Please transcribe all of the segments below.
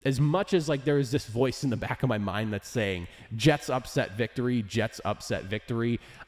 as much as like there is this voice in the back of my mind that's saying Jets upset victory,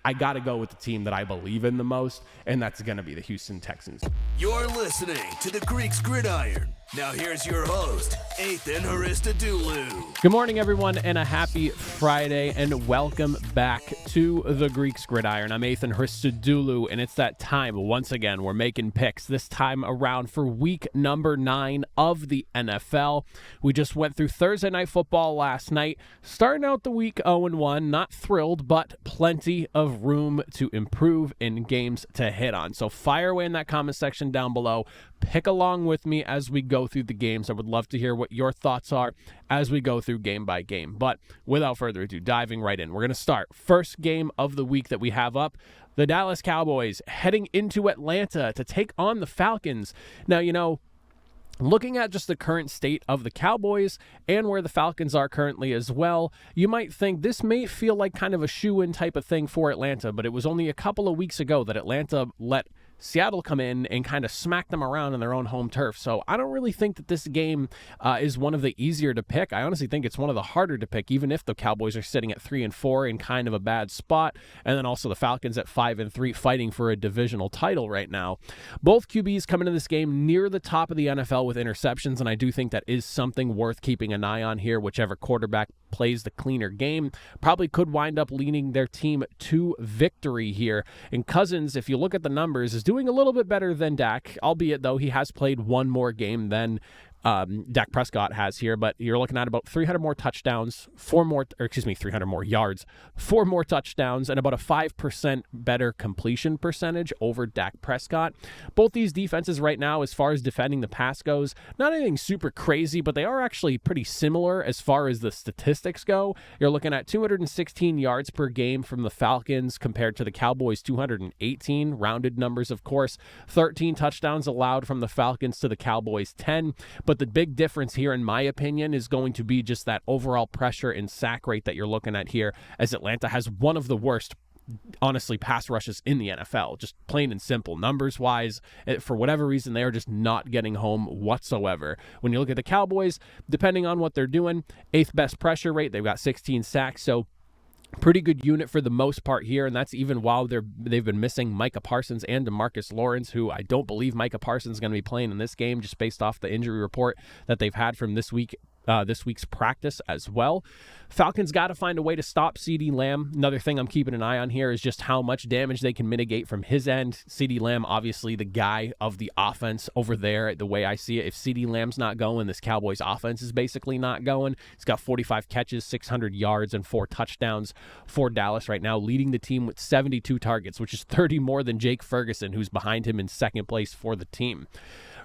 I got to go with the team that I believe in the most, and that's going to be the Houston Texans. You're listening to the Greeks Gridiron. Now here's your host, Ethan Haristadoulou. Good morning, everyone, and a happy Friday, and welcome back to the Greeks Gridiron. I'm Ethan Haristadoulou, and it's that time. Once again, we're making picks, this time around for week number 9 of the NFL. We just went through Thursday Night Football last night, starting out the week 0-1. Not thrilled, but plenty of room to improve in games to hit on. So fire away in that comment section down below. Pick along with me as we go through the games. I would love to hear what your thoughts are as we go through game by game. But without further ado, diving right in, we're going to start. First game of the week that we have up, the Dallas Cowboys heading into Atlanta to take on the Falcons. Now, looking at just the current state of the Cowboys and where the Falcons are currently as well, you might think this may feel like kind of a shoe-in type of thing for Atlanta, but it was only a couple of weeks ago that Atlanta let Seattle come in and kind of smack them around on their own home turf. So I don't really think that this game is one of the easier to pick. I honestly think it's one of the harder to pick, even if the Cowboys are sitting at 3-4 in kind of a bad spot. And then also the Falcons at 5-3 fighting for a divisional title right now. Both QBs come into this game near the top of the NFL with interceptions, and I do think that is something worth keeping an eye on here. Whichever quarterback plays the cleaner game probably could wind up leading their team to victory here. And Cousins, if you look at the numbers, is doing a little bit better than Dak, albeit though he has played one more game than Dak Prescott has here, but you're looking at about 300 more touchdowns, 300 more yards, 4 more touchdowns, and about a 5% better completion percentage over Dak Prescott. Both these defenses right now, as far as defending the pass goes, not anything super crazy, but they are actually pretty similar as far as the statistics go. You're looking at 216 yards per game from the Falcons compared to the Cowboys' 218, rounded numbers, of course. 13 touchdowns allowed from the Falcons to the Cowboys' 10, but the big difference here, in my opinion, is going to be just that overall pressure and sack rate that you're looking at here, as Atlanta has one of the worst, honestly, pass rushes in the NFL. Just plain and simple. Numbers-wise, for whatever reason, they are just not getting home whatsoever. When you look at the Cowboys, depending on what they're doing, 8th best pressure rate. They've got 16 sacks, so pretty good unit for the most part here, and that's even while they've been missing Micah Parsons and DeMarcus Lawrence, who I don't believe Micah Parsons is going to be playing in this game just based off the injury report that they've had from this week's practice as well. Falcons got to find a way to stop CeeDee Lamb. Another thing I'm keeping an eye on here is just how much damage they can mitigate from his end. CeeDee Lamb, obviously the guy of the offense over there, the way I see it. If CeeDee Lamb's not going, this Cowboys offense is basically not going. He's got 45 catches, 600 yards, and 4 touchdowns for Dallas right now, leading the team with 72 targets, which is 30 more than Jake Ferguson, who's behind him in second place for the team.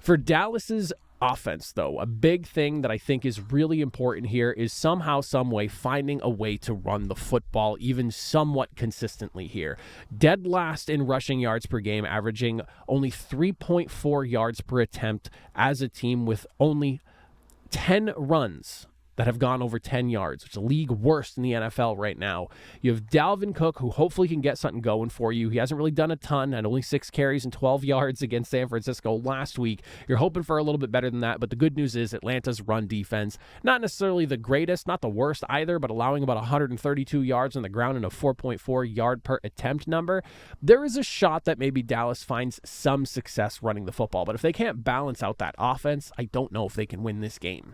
For Dallas's offense, though, a big thing that I think is really important here is somehow, some way, finding a way to run the football even somewhat consistently here. Dead last in rushing yards per game, averaging only 3.4 yards per attempt as a team, with only 10 runs that have gone over 10 yards, which is a league worst in the NFL right now. You have Dalvin Cook, who hopefully can get something going for you. He hasn't really done a ton, and only 6 carries and 12 yards against San Francisco last week. You're hoping for a little bit better than that, but the good news is Atlanta's run defense, not necessarily the greatest, not the worst either, but allowing about 132 yards on the ground and a 4.4 yard per attempt number. There is a shot that maybe Dallas finds some success running the football, but if they can't balance out that offense, I don't know if they can win this game.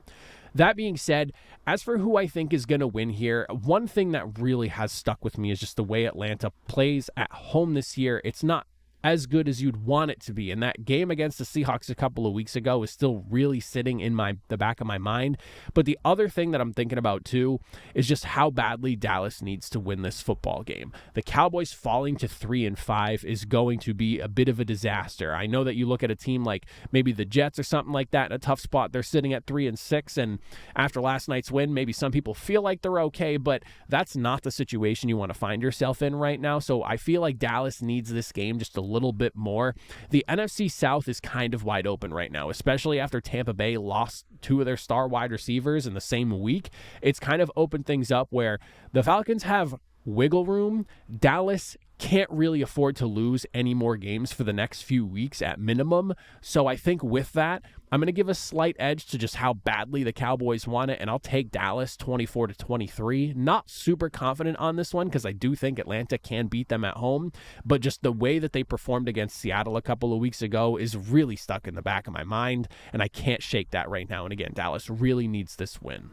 That being said, as for who I think is going to win here, one thing that really has stuck with me is just the way Atlanta plays at home this year. It's not as good as you'd want it to be. And that game against the Seahawks a couple of weeks ago is still really sitting in the back of my mind. But the other thing that I'm thinking about too is just how badly Dallas needs to win this football game. The Cowboys falling to 3-5 is going to be a bit of a disaster. I know that you look at a team like maybe the Jets or something like that in a tough spot. They're sitting at 3-6, and after last night's win, maybe some people feel like they're okay, but that's not the situation you want to find yourself in right now. So I feel like Dallas needs this game just a little bit more. The NFC South is kind of wide open right now, especially after Tampa Bay lost 2 of their star wide receivers in the same week. It's kind of opened things up where the Falcons have wiggle room, Dallas can't really afford to lose any more games for the next few weeks at minimum. So I think with that, I'm going to give a slight edge to just how badly the Cowboys want it, and I'll take Dallas 24-23. Not super confident on this one because I do think Atlanta can beat them at home, but just the way that they performed against Seattle a couple of weeks ago is really stuck in the back of my mind, and I can't shake that right now. And again, Dallas really needs this win.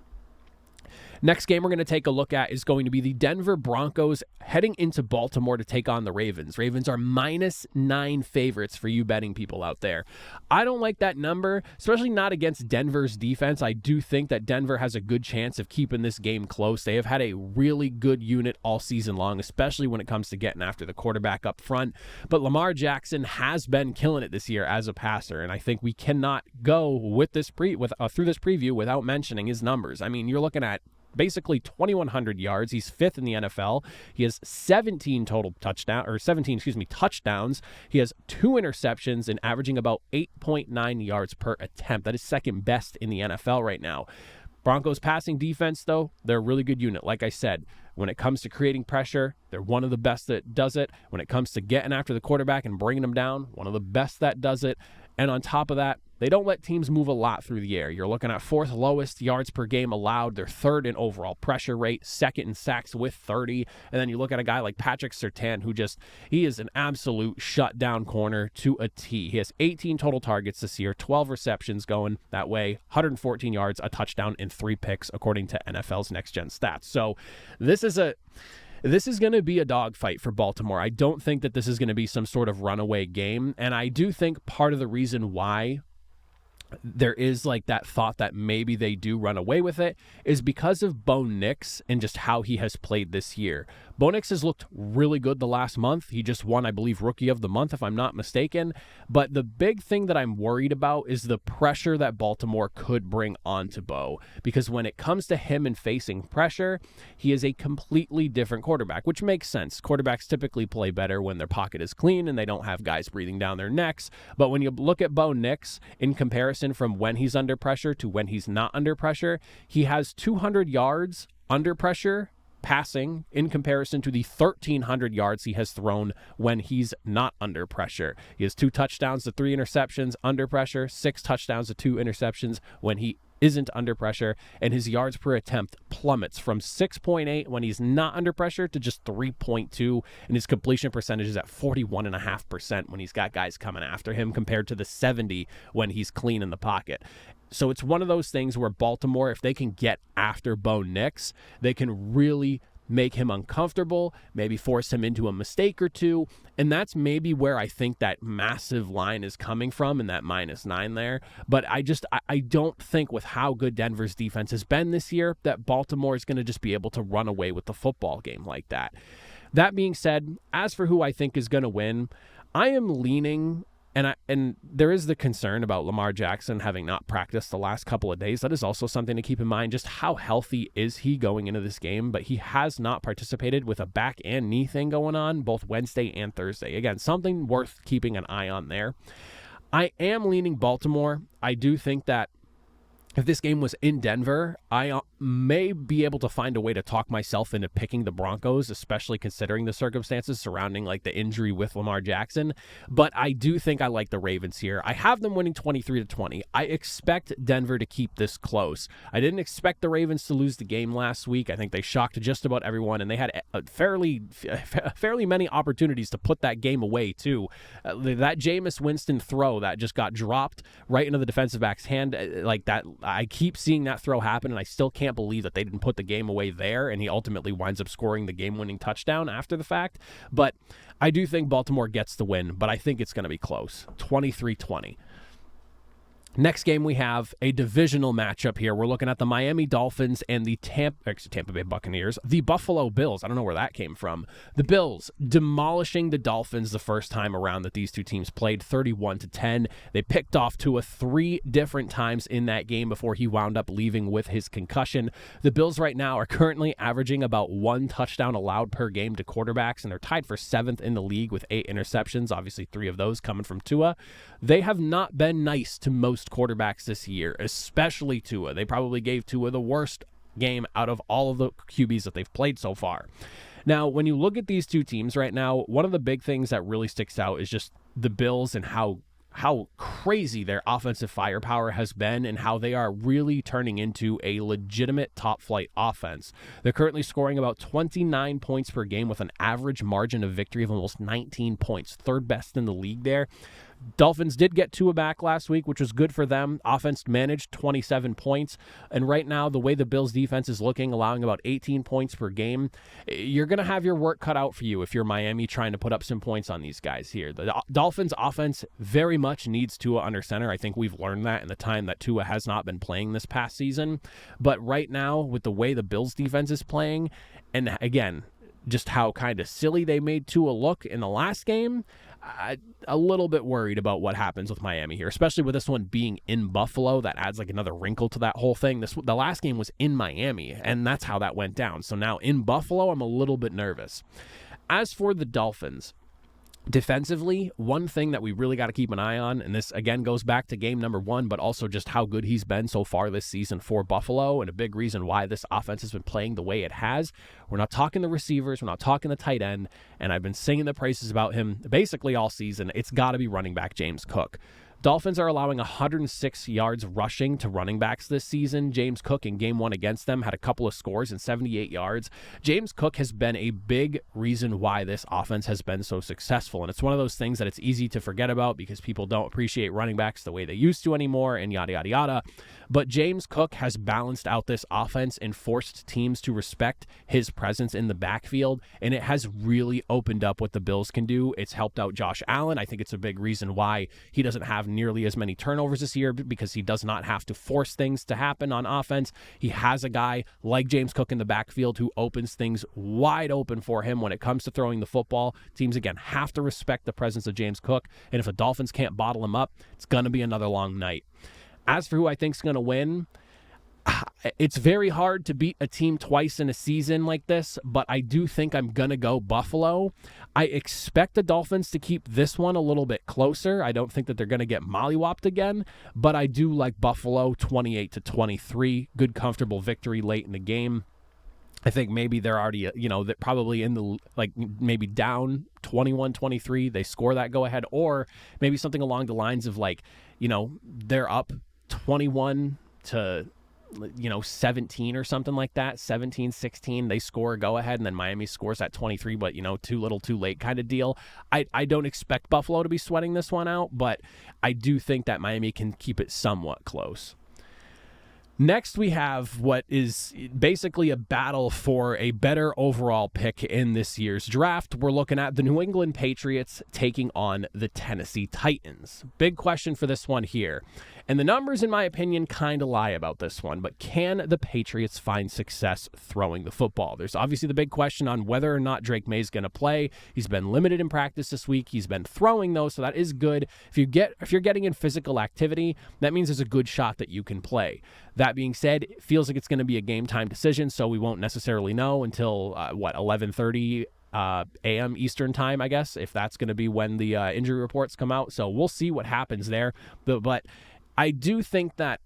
Next game we're going to take a look at is going to be the Denver Broncos heading into Baltimore to take on the Ravens. Ravens are -9 favorites for you betting people out there. I don't like that number, especially not against Denver's defense. I do think that Denver has a good chance of keeping this game close. They have had a really good unit all season long, especially when it comes to getting after the quarterback up front. But Lamar Jackson has been killing it this year as a passer, and I think we cannot go with this through this preview without mentioning his numbers. I mean, you're looking at basically 2,100 yards. He's fifth in the NFL. He has 17 touchdowns. He has 2 interceptions and averaging about 8.9 yards per attempt. That is second best in the NFL right now. Broncos passing defense, though, they're a really good unit. Like I said, when it comes to creating pressure, they're one of the best that does it. When it comes to getting after the quarterback and bringing them down, one of the best that does it. And on top of that, they don't let teams move a lot through the air. You're looking at 4th lowest yards per game allowed. They're 3rd in overall pressure rate, 2nd in sacks with 30. And then you look at a guy like Patrick Surtain, he is an absolute shutdown corner to a T. He has 18 total targets this year, 12 receptions going that way, 114 yards, a touchdown, and 3 picks, according to NFL's Next Gen Stats. So this is going to be a dogfight for Baltimore. I don't think that this is going to be some sort of runaway game. And I do think part of the reason why there is like that thought that maybe they do run away with it is because of Bo Nix and just how he has played this year. Bo Nix has looked really good the last month. He just won, I believe, Rookie of the Month, if I'm not mistaken. But the big thing that I'm worried about is the pressure that Baltimore could bring onto Bo. Because when it comes to him and facing pressure, he is a completely different quarterback, which makes sense. Quarterbacks typically play better when their pocket is clean and they don't have guys breathing down their necks. But when you look at Bo Nix in comparison from when he's under pressure to when he's not under pressure, he has 200 yards under pressure passing in comparison to the 1,300 yards he has thrown when he's not under pressure. He has 2 touchdowns to 3 interceptions under pressure, 6 touchdowns to 2 interceptions when he isn't under pressure, and his yards per attempt plummets from 6.8 when he's not under pressure to just 3.2, and his completion percentage is at 41.5% when he's got guys coming after him compared to the 70 when he's clean in the pocket. So it's one of those things where Baltimore, if they can get after Bo Nix, they can really make him uncomfortable, maybe force him into a mistake or two. And that's maybe where I think that massive line is coming from in that -9 there. But I don't think with how good Denver's defense has been this year that Baltimore is going to just be able to run away with the football game like that. That being said, as for who I think is going to win, I am leaning, and there is the concern about Lamar Jackson having not practiced the last couple of days. That is also something to keep in mind. Just how healthy is he going into this game? But he has not participated with a back and knee thing going on both Wednesday and Thursday. Again, something worth keeping an eye on there. I am leaning Baltimore. I do think that if this game was in Denver, I may be able to find a way to talk myself into picking the Broncos, especially considering the circumstances surrounding like the injury with Lamar Jackson. But I do think I like the Ravens here. I have them winning 23-20. I expect Denver to keep this close. I didn't expect the Ravens to lose the game last week. I think they shocked just about everyone, and they had fairly many opportunities to put that game away too. That Jameis Winston throw that just got dropped right into the defensive back's hand, like that. I keep seeing that throw happen, and I still can't believe that they didn't put the game away there, and he ultimately winds up scoring the game-winning touchdown after the fact. But I do think Baltimore gets the win, but I think it's going to be close, 23-20. Next game, we have a divisional matchup here. We're looking at the Miami Dolphins and the Tampa Bay Buccaneers, the Buffalo Bills. I don't know where that came from. The Bills demolishing the Dolphins the first time around that these two teams played, 31-10. They picked off Tua 3 different times in that game before he wound up leaving with his concussion. The Bills right now are currently averaging about 1 touchdown allowed per game to quarterbacks, and they're tied for 7th in the league with 8 interceptions, obviously 3 of those coming from Tua. They have not been nice to most quarterbacks this year, especially Tua. They probably gave Tua the worst game out of all of the QBs that they've played so far. Now, when you look at these two teams right now, one of the big things that really sticks out is just the Bills and how crazy their offensive firepower has been and how they are really turning into a legitimate top flight offense. They're currently scoring about 29 points per game with an average margin of victory of almost 19 points, third best in the league there. Dolphins did get Tua back last week, which was good for them. Offense managed 27 points. And right now, the way the Bills defense is looking, allowing about 18 points per game, you're going to have your work cut out for you if you're Miami trying to put up some points on these guys here. The Dolphins offense very much needs Tua under center. I think we've learned that in the time that Tua has not been playing this past season. But right now, with the way the Bills defense is playing, and again, just how kind of silly they made Tua look in the last game, a little bit worried about what happens with Miami here, especially with this one being in Buffalo. That adds like another wrinkle to that whole thing. The last game was in Miami, and that's how that went down. So now in Buffalo, I'm a little bit nervous. As for the Dolphins, defensively, one thing that we really got to keep an eye on, and this again goes back to game number 1, but also just how good he's been so far this season for Buffalo, and a big reason why this offense has been playing the way it has. We're not talking the receivers, we're not talking the tight end, and I've been singing the praises about him basically all season. It's got to be running back James Cook. Dolphins are allowing 106 yards rushing to running backs this season. James Cook in game 1 against them had a couple of scores and 78 yards. James Cook has been a big reason why this offense has been so successful. And it's one of those things that it's easy to forget about because people don't appreciate running backs the way they used to anymore and yada, yada, yada. But James Cook has balanced out this offense and forced teams to respect his presence in the backfield. And it has really opened up what the Bills can do. It's helped out Josh Allen. I think it's a big reason why he doesn't have nearly as many turnovers this year, because he does not have to force things to happen on offense. He has a guy like James Cook in the backfield who opens things wide open for him when it comes to throwing the football. Teams, again, have to respect the presence of James Cook, and if the Dolphins can't bottle him up, it's going to be another long night. As for who I think is going to win, it's very hard to beat a team twice in a season like this, but I do think I'm going to go Buffalo. I expect the Dolphins to keep this one a little bit closer. I don't think that they're going to get mollywopped again, but I do like Buffalo 28-23. Good, comfortable victory late in the game. I think maybe they're already, they're probably in the, maybe down 21-23. They score that go ahead, or maybe something along the lines of they're up 21 to 17 or something like that, 17-16, they score a go ahead, and then Miami scores at 23, but too little too late kind of deal. I don't expect Buffalo to be sweating this one out, but I do think that Miami can keep it somewhat close. Next, we have what is basically a battle for a better overall pick in this year's draft. We're looking at the New England Patriots taking on the Tennessee Titans. Big question for this one here. And the numbers, in my opinion, kind of lie about this one, but can the Patriots find success throwing the football? There's obviously the big question on whether or not Drake May's going to play. He's been limited in practice this week. He's been throwing, though, so that is good. If you're getting in physical activity, that means there's a good shot that you can play. That being said, it feels like it's going to be a game time decision, so we won't necessarily know until, 11:30 a.m. Eastern time, I guess, if that's going to be when the injury reports come out. So we'll see what happens there. But I do think that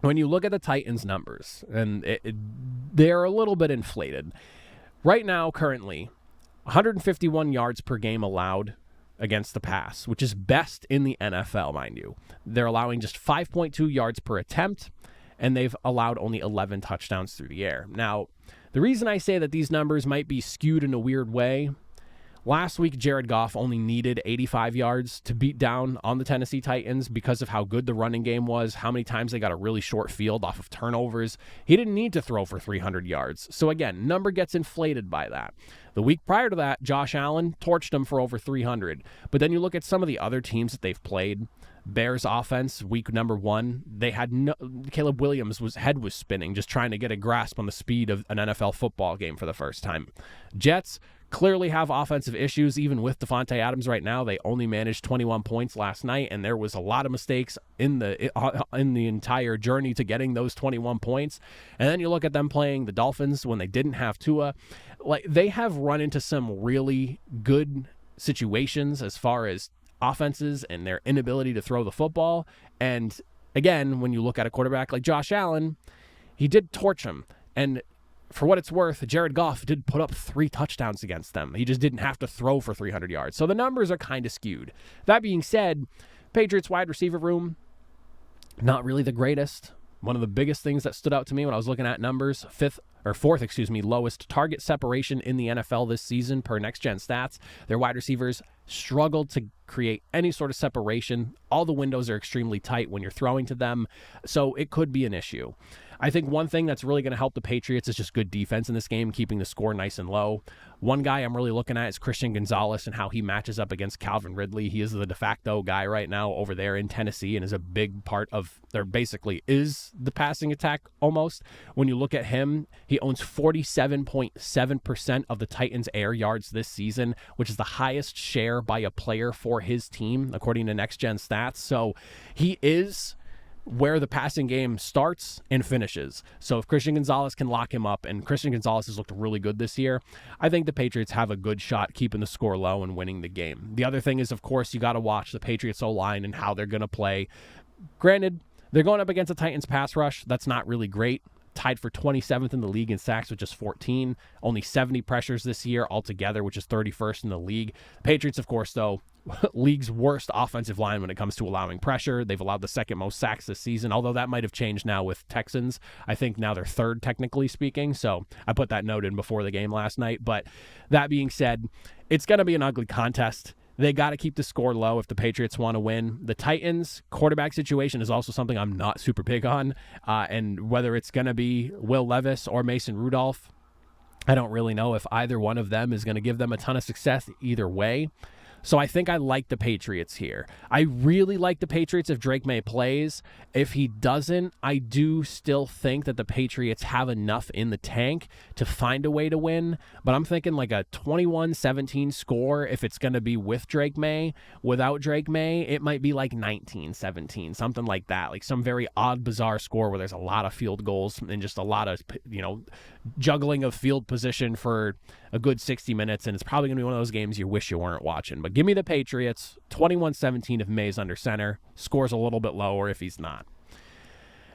when you look at the Titans' numbers, and they're a little bit inflated. Right now, currently, 151 yards per game allowed against the pass, which is best in the NFL, mind you. They're allowing just 5.2 yards per attempt, and they've allowed only 11 touchdowns through the air. Now, the reason I say that these numbers might be skewed in a weird way, last week Jared Goff only needed 85 yards to beat down on the Tennessee Titans because of how good the running game was, how many times they got a really short field off of turnovers. He didn't need to throw for 300 yards. So again, number gets inflated by that. The week prior to that, Josh Allen torched him for over 300. But then you look at some of the other teams that they've played. Bears offense, week number 1, they had Caleb Williams' head was spinning, just trying to get a grasp on the speed of an NFL football game for the first time. Jets clearly have offensive issues, even with Devontae Adams right now. They only managed 21 points last night, and there was a lot of mistakes in the entire journey to getting those 21 points. And then you look at them playing the Dolphins when they didn't have Tua. They have run into some really good situations as far as offenses and their inability to throw the football. And again, when you look at a quarterback like Josh Allen, he did torch him. And for what it's worth, Jared Goff did put up 3 touchdowns against them. He just didn't have to throw for 300 yards. So the numbers are kind of skewed. That being said, Patriots wide receiver room, not really the greatest. One of the biggest things that stood out to me when I was looking at numbers, fourth, lowest target separation in the NFL this season per Next Gen Stats. Their wide receivers struggled to create any sort of separation. All the windows are extremely tight when you're throwing to them, so it could be an issue. I think one thing that's really going to help the Patriots is just good defense in this game, keeping the score nice and low. One guy I'm really looking at is Christian Gonzalez and how he matches up against Calvin Ridley. He is the de facto guy right now over there in Tennessee and is a big part of their basically is the passing attack almost. When you look at him, he owns 47.7% of the Titans' air yards this season, which is the highest share by a player for his team, according to Next Gen Stats. So he is where the passing game starts and finishes. So if Christian Gonzalez can lock him up, and Christian Gonzalez has looked really good this year, I think the Patriots have a good shot keeping the score low and winning the game. The other thing is, of course, you got to watch the Patriots O-line and how they're going to play. Granted, they're going up against the Titans pass rush. That's not really great. Tied for 27th in the league in sacks with just 14. Only 70 pressures this year altogether, which is 31st in the league. The Patriots, of course, though, league's worst offensive line when it comes to allowing pressure. They've allowed the second most sacks this season, although that might have changed now with Texans. I think now they're third, technically speaking, so I put that note in before the game last night. But that being said, it's going to be an ugly contest. They got to keep the score low if the Patriots want to win. The Titans' quarterback situation is also something I'm not super big on, and whether it's going to be Will Levis or Mason Rudolph, I don't really know if either one of them is going to give them a ton of success either way. So I think I like the Patriots here. I really like the Patriots if Drake May plays. If he doesn't, I do still think that the Patriots have enough in the tank to find a way to win. But I'm thinking like a 21-17 score if it's going to be with Drake May. Without Drake May, it might be like 19-17, something like that. Like some very odd, bizarre score where there's a lot of field goals and just a lot of, juggling of field position for a good 60 minutes, and it's probably going to be one of those games you wish you weren't watching. But give me the Patriots, 21-17 if May's under center. Scores a little bit lower if he's not.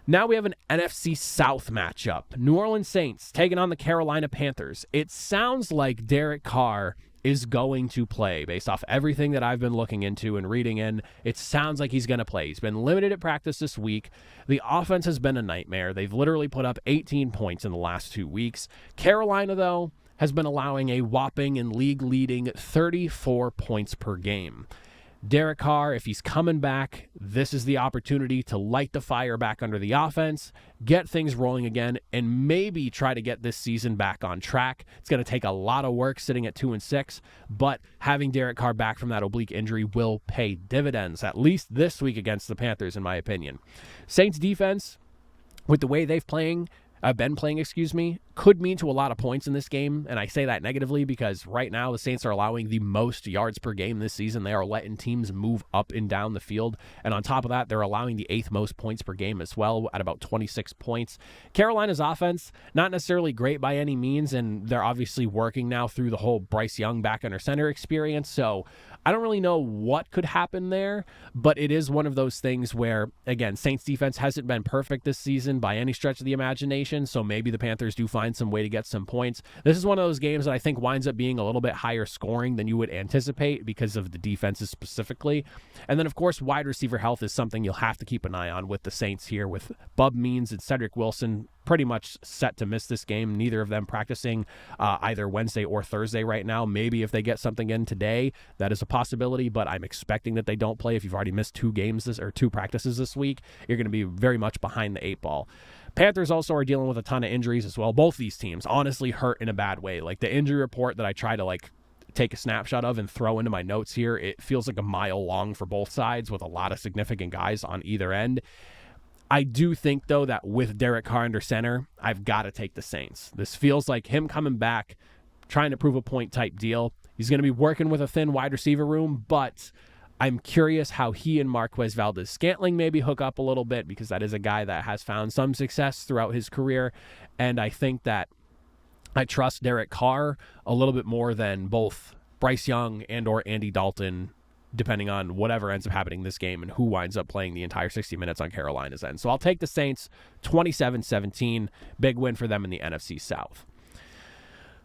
Now we have an NFC South matchup. New Orleans Saints taking on the Carolina Panthers. It sounds like Derek Carr is going to play based off everything that I've been looking into and reading in. It sounds like he's going to play. He's been limited at practice this week. The offense has been a nightmare. They've literally put up 18 points in the last 2 weeks. Carolina, though, has been allowing a whopping and league-leading 34 points per game. Derek Carr, if he's coming back, this is the opportunity to light the fire back under the offense, get things rolling again, and maybe try to get this season back on track. It's going to take a lot of work sitting at 2-6, but having Derek Carr back from that oblique injury will pay dividends, at least this week against the Panthers, in my opinion. Saints defense, with the way they've been playing, could mean to a lot of points in this game, and I say that negatively because right now the Saints are allowing the most yards per game this season. They are letting teams move up and down the field, and on top of that, they're allowing the 8th most points per game as well at about 26 points. Carolina's offense, not necessarily great by any means, and they're obviously working now through the whole Bryce Young back under center experience, so I don't really know what could happen there, but it is one of those things where, again, Saints defense hasn't been perfect this season by any stretch of the imagination, so maybe the Panthers do find some way to get some points. This is one of those games that I think winds up being a little bit higher scoring than you would anticipate because of the defenses specifically. And then, of course, wide receiver health is something you'll have to keep an eye on with the Saints here, with Bub Means and Cedric Wilson pretty much set to miss this game. Neither of them practicing either Wednesday or Thursday right now. Maybe if they get something in today, that is a possibility, but I'm expecting that they don't play. If you've already missed 2 practices this week, you're going to be very much behind the 8 ball. Panthers also are dealing with a ton of injuries as well. Both these teams honestly hurt in a bad way. Like the injury report that I try to take a snapshot of and throw into my notes here, it feels like a mile long for both sides with a lot of significant guys on either end. I do think, though, that with Derek Carr under center, I've got to take the Saints. This feels like him coming back, trying to prove a point type deal. He's going to be working with a thin wide receiver room, but I'm curious how he and Marquez Valdes-Scantling maybe hook up a little bit, because that is a guy that has found some success throughout his career, and I think that I trust Derek Carr a little bit more than both Bryce Young and or Andy Dalton depending on whatever ends up happening in this game and who winds up playing the entire 60 minutes on Carolina's end. So I'll take the Saints 27-17. Big win for them in the NFC South.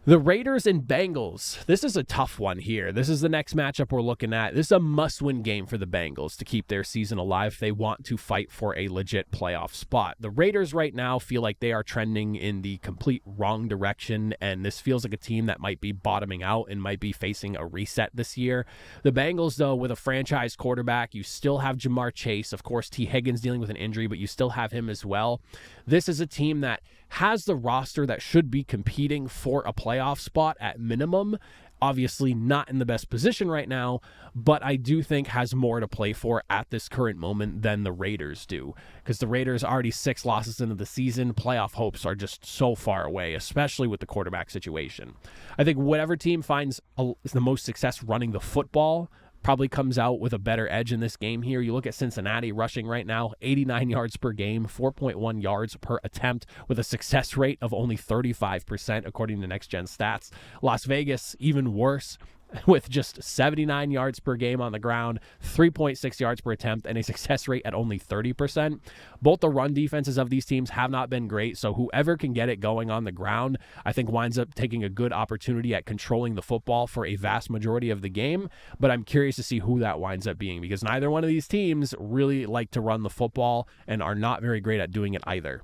The Raiders and Bengals. This is a tough one here. This is the next matchup we're looking at. This is a must-win game for the Bengals to keep their season alive if they want to fight for a legit playoff spot. The Raiders right now feel like they are trending in the complete wrong direction, and this feels like a team that might be bottoming out and might be facing a reset this year. The Bengals, though, with a franchise quarterback, you still have Jamar Chase. Of course, T. Higgins dealing with an injury, but you still have him as well. This is a team that has the roster that should be competing for a playoff spot at minimum. Obviously not in the best position right now, but I do think has more to play for at this current moment than the Raiders do, because the Raiders are already 6 losses into the season. Playoff hopes are just so far away, especially with the quarterback situation. I think whatever team finds the most success running the football probably comes out with a better edge in this game here. You look at Cincinnati rushing right now, 89 yards per game, 4.1 yards per attempt with a success rate of only 35% according to Next Gen Stats. Las Vegas, even worse, with just 79 yards per game on the ground, 3.6 yards per attempt, and a success rate at only 30%. Both the run defenses of these teams have not been great, so whoever can get it going on the ground, I think winds up taking a good opportunity at controlling the football for a vast majority of the game, but I'm curious to see who that winds up being, because neither one of these teams really like to run the football and are not very great at doing it either.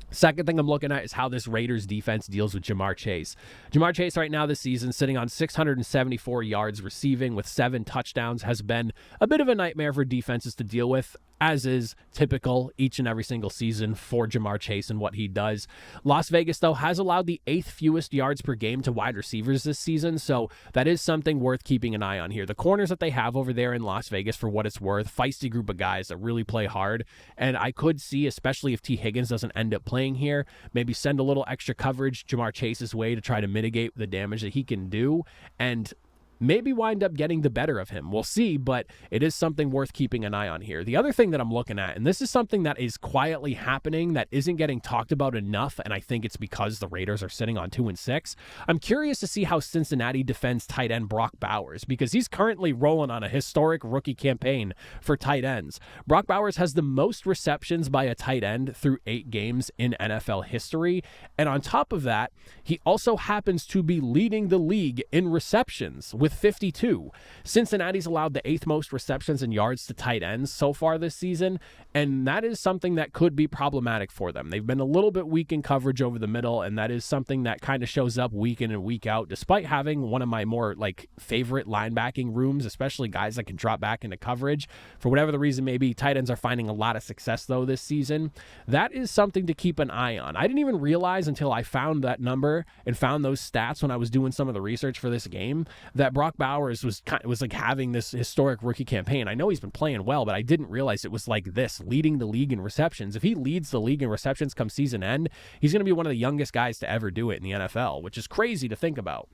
Second thing I'm looking at is how this Raiders defense deals with Jamar Chase. Jamar Chase right now this season sitting on 674 yards receiving with 7 touchdowns has been a bit of a nightmare for defenses to deal with, as is typical each and every single season for Jamar Chase and what he does. Las Vegas, though, has allowed the 8th fewest yards per game to wide receivers this season, so that is something worth keeping an eye on here. The corners that they have over there in Las Vegas, for what it's worth, feisty group of guys that really play hard, and I could see, especially if T. Higgins doesn't end up playing here, maybe send a little extra coverage Jamar Chase's way to try to mitigate the damage that he can do, and maybe wind up getting the better of him. We'll see, but it is something worth keeping an eye on here. The other thing that I'm looking at, and this is something that is quietly happening that isn't getting talked about enough, and I think it's because the Raiders are sitting on 2-6. I'm curious to see how Cincinnati defends tight end Brock Bowers, because he's currently rolling on a historic rookie campaign for tight ends. Brock Bowers has the most receptions by a tight end through 8 games in NFL history, and on top of that, he also happens to be leading the league in receptions with 52. Cincinnati's allowed the 8th most receptions and yards to tight ends so far this season, and that is something that could be problematic for them. They've been a little bit weak in coverage over the middle, and that is something that kind of shows up week in and week out, despite having one of my more favorite linebacking rooms, especially guys that can drop back into coverage. For whatever the reason may be, tight ends are finding a lot of success though this season. That is something to keep an eye on. I didn't even realize until I found that number and found those stats when I was doing some of the research for this game that Brock Bowers was having this historic rookie campaign. I know he's been playing well, but I didn't realize it was like this, leading the league in receptions. If he leads the league in receptions come season end, he's going to be one of the youngest guys to ever do it in the NFL, which is crazy to think about.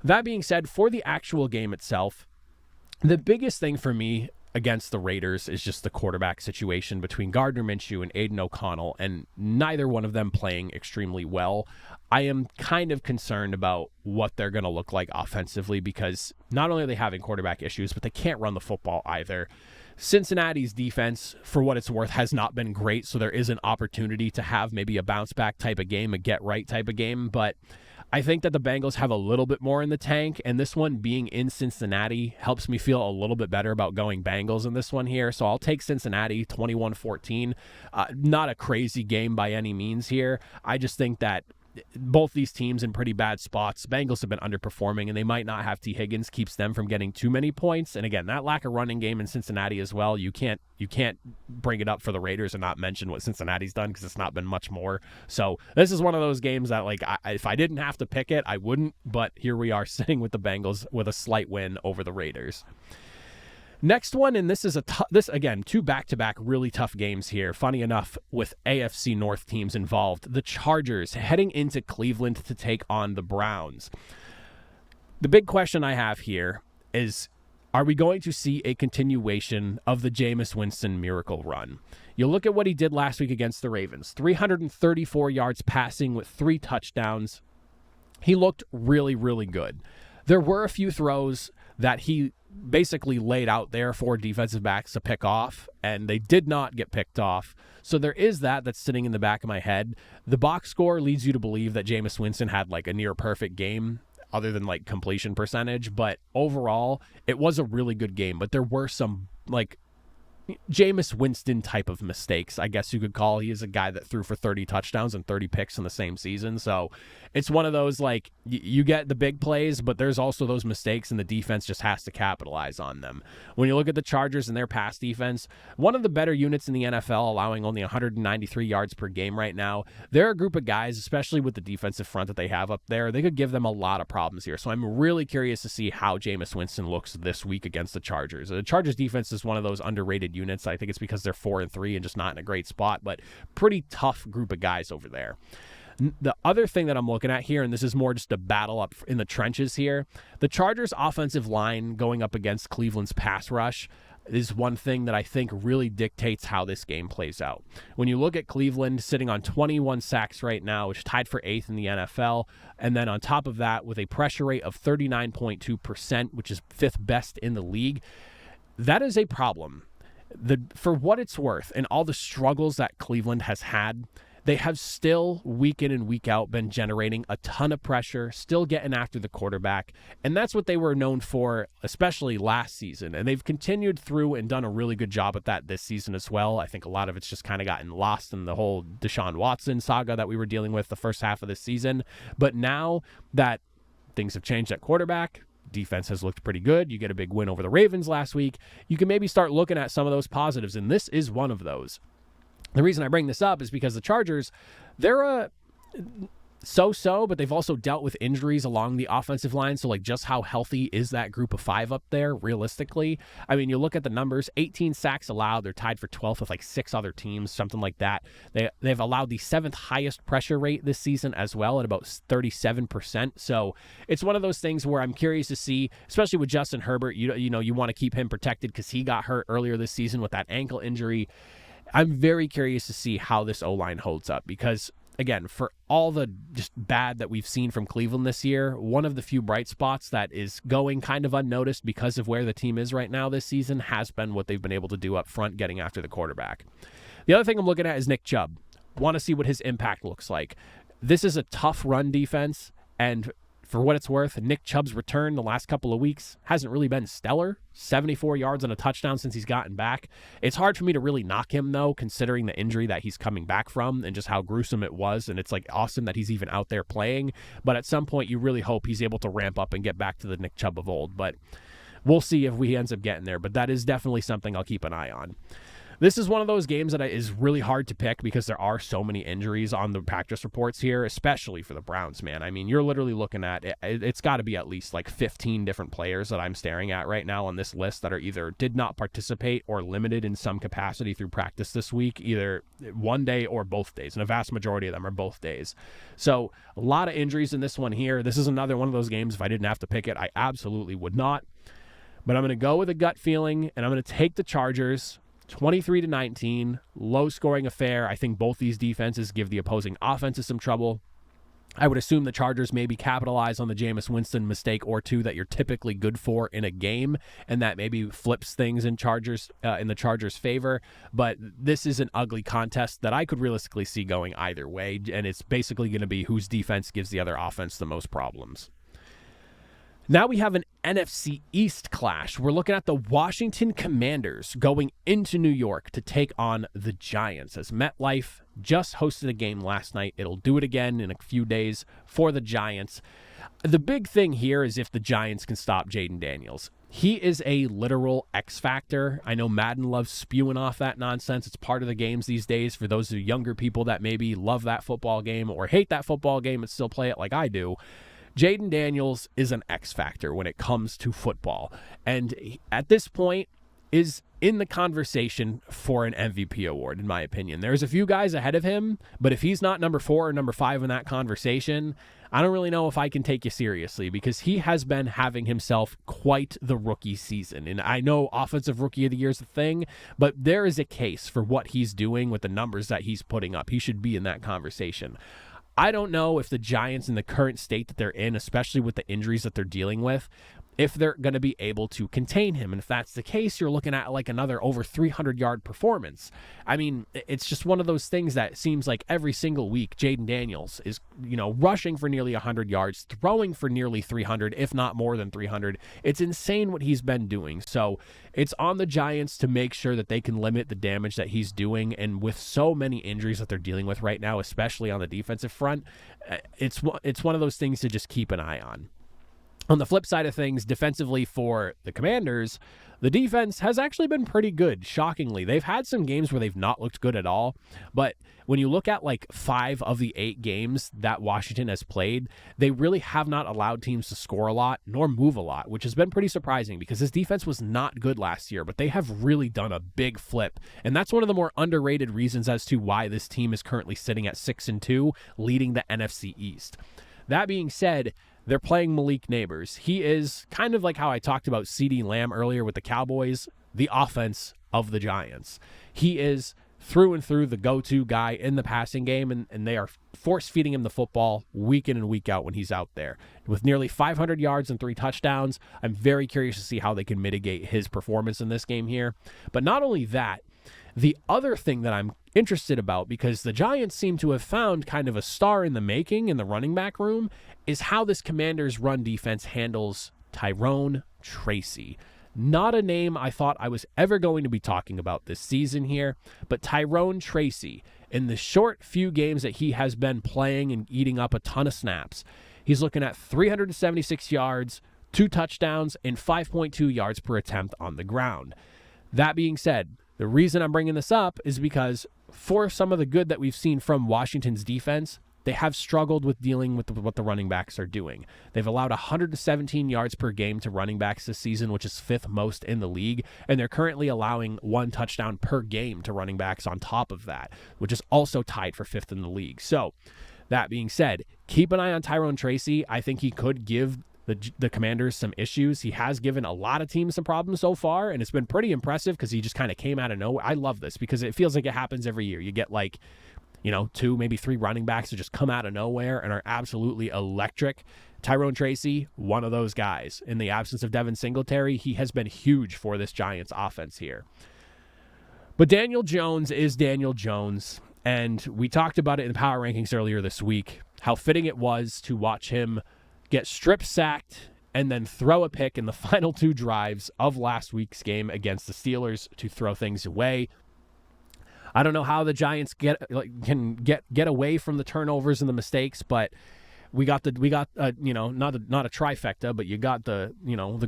That being said, for the actual game itself, the biggest thing for me against the Raiders is just the quarterback situation between Gardner Minshew and Aiden O'Connell, and neither one of them playing extremely well. I am kind of concerned about what they're going to look like offensively, because not only are they having quarterback issues, but they can't run the football either. Cincinnati's defense, for what it's worth, has not been great, so there is an opportunity to have maybe a bounce back type of game, a get right type of game, but I think that the Bengals have a little bit more in the tank, and this one being in Cincinnati helps me feel a little bit better about going Bengals in this one here. So I'll take Cincinnati 21-14. Not a crazy game by any means here. I just think that both these teams in pretty bad spots. Bengals have been underperforming, and they might not have T. Higgins keeps them from getting too many points. And again, that lack of running game in Cincinnati as well. You can't bring it up for the Raiders and not mention what Cincinnati's done, because it's not been much more. So this is one of those games that if I didn't have to pick it, I wouldn't. But here we are sitting with the Bengals with a slight win over the Raiders. Next one, and this is this again, 2 back-to-back really tough games here. Funny enough, with AFC North teams involved, the Chargers heading into Cleveland to take on the Browns. The big question I have here is, are we going to see a continuation of the Jameis Winston miracle run? You look at what he did last week against the Ravens, 334 yards passing with 3 touchdowns. He looked really, really good. There were a few throws that he basically laid out there for defensive backs to pick off, and they did not get picked off. So there is that's sitting in the back of my head. The box score leads you to believe that Jameis Winston had like a near perfect game other than like completion percentage, but overall it was a really good game. But there were some like Jameis Winston type of mistakes, I guess you could call. He is a guy that threw for 30 touchdowns and 30 picks in the same season. So it's one of those, like, you get the big plays, but there's also those mistakes, and the defense just has to capitalize on them. When you look at the Chargers and their pass defense, one of the better units in the NFL, allowing only 193 yards per game right now. They're a group of guys, especially with the defensive front that they have up there, they could give them a lot of problems here. So I'm really curious to see how Jameis Winston looks this week against the Chargers. The Chargers defense is one of those underrated units. I think it's because they're 4-3 and just not in a great spot, but pretty tough group of guys over there. The other thing that I'm looking at here, and this is more just a battle up in the trenches here, the Chargers offensive line going up against Cleveland's pass rush is one thing that I think really dictates how this game plays out. When you look at Cleveland sitting on 21 sacks right now, which is tied for 8th in the NFL, and then on top of that with a pressure rate of 39.2%, which is 5th best in the league, that is a problem. For what it's worth, and all the struggles that Cleveland has had, they have still week in and week out been generating a ton of pressure, still getting after the quarterback, and that's what they were known for, especially last season. And they've continued through and done a really good job at that this season as well. I think a lot of it's just kind of gotten lost in the whole Deshaun Watson saga that we were dealing with the first half of this season. But now that things have changed at quarterback, defense has looked pretty good. You get a big win over the Ravens last week. You can maybe start looking at some of those positives, and this is one of those. The reason I bring this up is because the Chargers, they're a so-so, but they've also dealt with injuries along the offensive line. So, like, just how healthy is that group of 5 up there realistically? I mean, you look at the numbers, 18 sacks allowed. They're tied for 12th with like 6 other teams, something like that. They've allowed the 7th highest pressure rate this season as well at about 37%. So it's one of those things where I'm curious to see, especially with Justin Herbert, you know, you want to keep him protected because he got hurt earlier this season with that ankle injury. I'm very curious to see how this O-line holds up because, again, for all the just bad that we've seen from Cleveland this year, one of the few bright spots that is going kind of unnoticed because of where the team is right now this season has been what they've been able to do up front, getting after the quarterback. The other thing I'm looking at is Nick Chubb. Want to see what his impact looks like. This is a tough run defense, and for what it's worth, Nick Chubb's return the last couple of weeks hasn't really been stellar. 74 yards and a touchdown since he's gotten back. It's hard for me to really knock him, though, considering the injury that he's coming back from and just how gruesome it was. And it's like awesome that he's even out there playing. But at some point, you really hope he's able to ramp up and get back to the Nick Chubb of old. But we'll see if he ends up getting there. But that is definitely something I'll keep an eye on. This is one of those games that is really hard to pick because there are so many injuries on the practice reports here, especially for the Browns, man. I mean, you're literally looking at it's got to be at least like 15 different players that I'm staring at right now on this list that are either did not participate or limited in some capacity through practice this week, either one day or both days. And a vast majority of them are both days. So a lot of injuries in this one here. This is another one of those games. If I didn't have to pick it, I absolutely would not. But I'm going to go with a gut feeling, and I'm going to take the Chargers. 23-19, low-scoring affair. I think both these defenses give the opposing offenses some trouble. I would assume the Chargers maybe capitalize on the Jameis Winston mistake or two that you're typically good for in a game, and that maybe flips things in the Chargers' favor. But this is an ugly contest that I could realistically see going either way, and it's basically going to be whose defense gives the other offense the most problems. Now we have an NFC East clash. We're looking at the Washington Commanders going into New York to take on the Giants, as MetLife just hosted a game last night. It'll do it again in a few days for the Giants. The big thing here is if the Giants can stop Jaden Daniels. He is a literal X factor. I know Madden loves spewing off that nonsense. It's part of the games these days for those younger people that maybe love that football game or hate that football game and still play it like I do. Jaden Daniels is an X factor when it comes to football, and at this point is in the conversation for an MVP award, in my opinion. There's a few guys ahead of him, but if he's not number 4 or number 5 in that conversation, I don't really know if I can take you seriously because he has been having himself quite the rookie season. And I know Offensive Rookie of the Year is a thing, but there is a case for what he's doing with the numbers that he's putting up. He should be in that conversation. I don't know if the Giants in the current state that they're in, especially with the injuries that they're dealing with, if they're going to be able to contain him. And if that's the case, you're looking at like another over 300-yard performance. I mean, it's just one of those things that seems like every single week, Jaden Daniels is, rushing for nearly 100 yards, throwing for nearly 300, if not more than 300. It's insane what he's been doing. So it's on the Giants to make sure that they can limit the damage that he's doing. And with so many injuries that they're dealing with right now, especially on the defensive front, it's one of those things to just keep an eye on. On the flip side of things, defensively for the Commanders, the defense has actually been pretty good, shockingly. They've had some games where they've not looked good at all, but when you look at like 5 of the 8 games that Washington has played, they really have not allowed teams to score a lot nor move a lot, which has been pretty surprising because this defense was not good last year, but they have really done a big flip, and that's one of the more underrated reasons as to why this team is currently sitting at 6-2, leading the NFC East. That being said, they're playing Malik Neighbors. He is kind of like how I talked about CeeDee Lamb earlier with the Cowboys, the offense of the Giants. He is through and through the go-to guy in the passing game, and they are force-feeding him the football week in and week out when he's out there. With nearly 500 yards and 3 touchdowns, I'm very curious to see how they can mitigate his performance in this game here. But not only that, the other thing that I'm interested about, because the Giants seem to have found kind of a star in the making in the running back room, is how this Commanders run defense handles Tyrone Tracy. Not a name I thought I was ever going to be talking about this season here, but Tyrone Tracy, in the short few games that he has been playing and eating up a ton of snaps, he's looking at 376 yards, 2 touchdowns, and 5.2 yards per attempt on the ground. That being said, the reason I'm bringing this up is because for some of the good that we've seen from Washington's defense, they have struggled with dealing with what the running backs are doing. They've allowed 117 yards per game to running backs this season, which is 5th most in the league, and they're currently allowing 1 touchdown per game to running backs on top of that, which is also tied for 5th in the league. So, that being said, keep an eye on Tyrone Tracy. I think he could give the Commanders some issues. He has given a lot of teams some problems so far, and it's been pretty impressive because he just kind of came out of nowhere. I love this because it feels like it happens every year. You get 2, maybe 3 running backs that just come out of nowhere and are absolutely electric. Tyrone Tracy, one of those guys. In the absence of Devin Singletary, he has been huge for this Giants offense here. But Daniel Jones is Daniel Jones, and we talked about it in the Power Rankings earlier this week, how fitting it was to watch him get strip-sacked and then throw a pick in the final 2 drives of last week's game against the Steelers to throw things away. I don't know how the Giants can get away from the turnovers and the mistakes, but we got not a trifecta, but you got the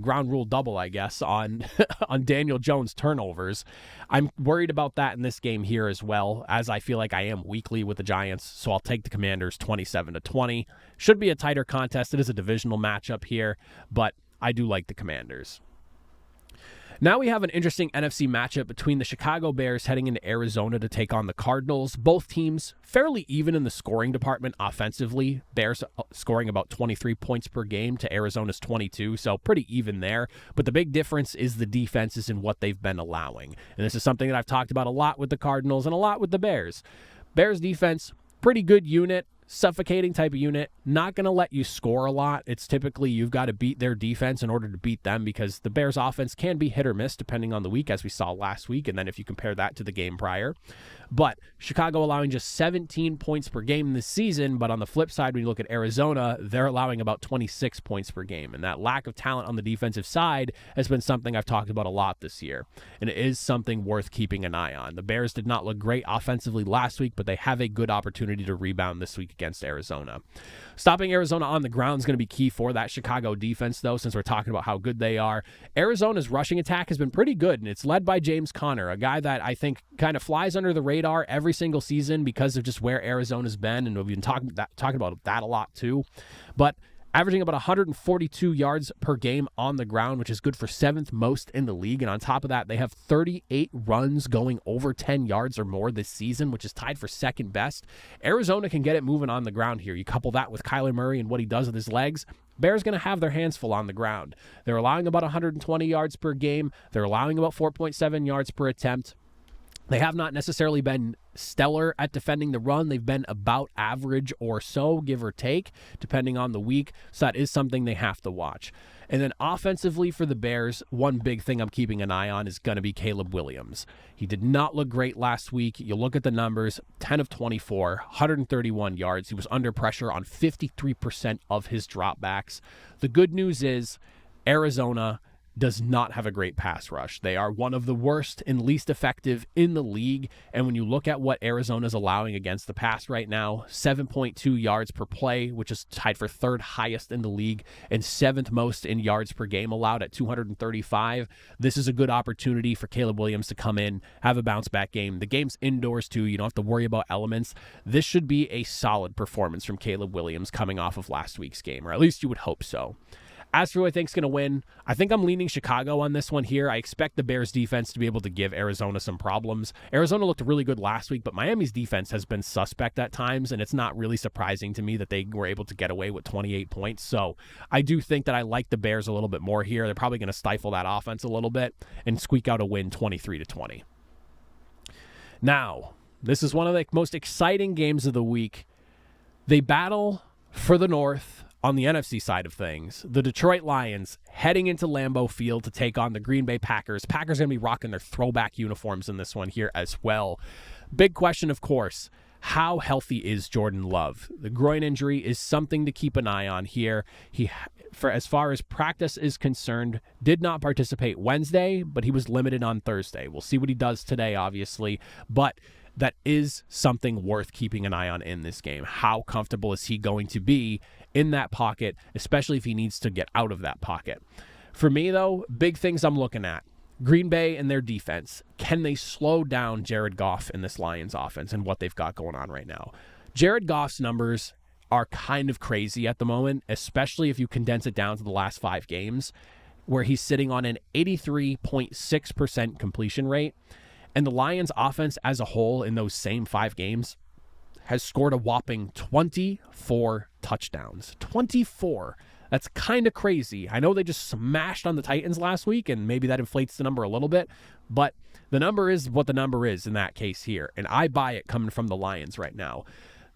ground rule double, I guess, on on Daniel Jones turnovers. I'm worried about that in this game here as well, as I feel like I am weekly with the Giants, so I'll take the Commanders 27-20. Should be a tighter contest. It is a divisional matchup here, but I do like the Commanders. Now we have an interesting NFC matchup between the Chicago Bears heading into Arizona to take on the Cardinals. Both teams fairly even in the scoring department offensively. Bears scoring about 23 points per game to Arizona's 22, so pretty even there. But the big difference is the defenses and what they've been allowing. And this is something that I've talked about a lot with the Cardinals and a lot with the Bears. Bears defense, pretty good unit. Suffocating type of unit, not going to let you score a lot. It's typically you've got to beat their defense in order to beat them because the Bears offense can be hit or miss depending on the week, as we saw last week, and then if you compare that to the game prior. But Chicago allowing just 17 points per game this season, but on the flip side, when you look at Arizona, they're allowing about 26 points per game, and that lack of talent on the defensive side has been something I've talked about a lot this year, and it is something worth keeping an eye on. The Bears did not look great offensively last week, but they have a good opportunity to rebound this week against Arizona. Stopping Arizona on the ground is going to be key for that Chicago defense, though, since we're talking about how good they are. Arizona's rushing attack has been pretty good, and it's led by James Conner, a guy that I think kind of flies under the radar every single season because of just where Arizona's been, and we've been talking about that a lot too. But averaging about 142 yards per game on the ground, which is good for 7th most in the league. And on top of that, they have 38 runs going over 10 yards or more this season, which is tied for 2nd best. Arizona can get it moving on the ground here. You couple that with Kyler Murray and what he does with his legs, Bears going to have their hands full on the ground. They're allowing about 120 yards per game. They're allowing about 4.7 yards per attempt. They have not necessarily been stellar at defending the run. They've been about average or so, give or take, depending on the week. So that is something they have to watch. And then offensively for the Bears, one big thing I'm keeping an eye on is going to be Caleb Williams. He did not look great last week. You look at the numbers, 10 of 24, 131 yards. He was under pressure on 53% of his dropbacks. The good news is Arizona does not have a great pass rush. They are one of the worst and least effective in the league. And when you look at what Arizona is allowing against the pass right now, 7.2 yards per play, which is tied for third highest in the league and seventh most in yards per game allowed at 235. This is a good opportunity for Caleb Williams to come in, have a bounce back game. The game's indoors too. You don't have to worry about elements. This should be a solid performance from Caleb Williams coming off of last week's game, or at least you would hope so. As for who I think is going to win, I think I'm leaning Chicago on this one here. I expect the Bears defense to be able to give Arizona some problems. Arizona looked really good last week, but Miami's defense has been suspect at times, and it's not really surprising to me that they were able to get away with 28 points. So I do think that I like the Bears a little bit more here. They're probably going to stifle that offense a little bit and squeak out a win 23-20. Now, this is one of the most exciting games of the week. They battle for the North. On the NFC side of things, the Detroit Lions heading into Lambeau Field to take on the Green Bay Packers. Packers going to be rocking their throwback uniforms in this one here as well. Big question, of course, how healthy is Jordan Love? The groin injury is something to keep an eye on here. He, for as far as practice is concerned, did not participate Wednesday, but he was limited on Thursday. We'll see what he does today, obviously, but that is something worth keeping an eye on in this game. How comfortable is he going to be in that pocket, especially if he needs to get out of that pocket? For me, though, big things I'm looking at. Green Bay and their defense. Can they slow down Jared Goff in this Lions offense and what they've got going on right now? Jared Goff's numbers are kind of crazy at the moment, especially if you condense it down to the last 5 games, where he's sitting on an 83.6% completion rate. And the Lions offense as a whole in those same 5 games has scored a whopping 24 touchdowns. 24. That's kind of crazy. I know they just smashed on the Titans last week, and maybe that inflates the number a little bit, but the number is what the number is in that case here, and I buy it coming from the Lions right now.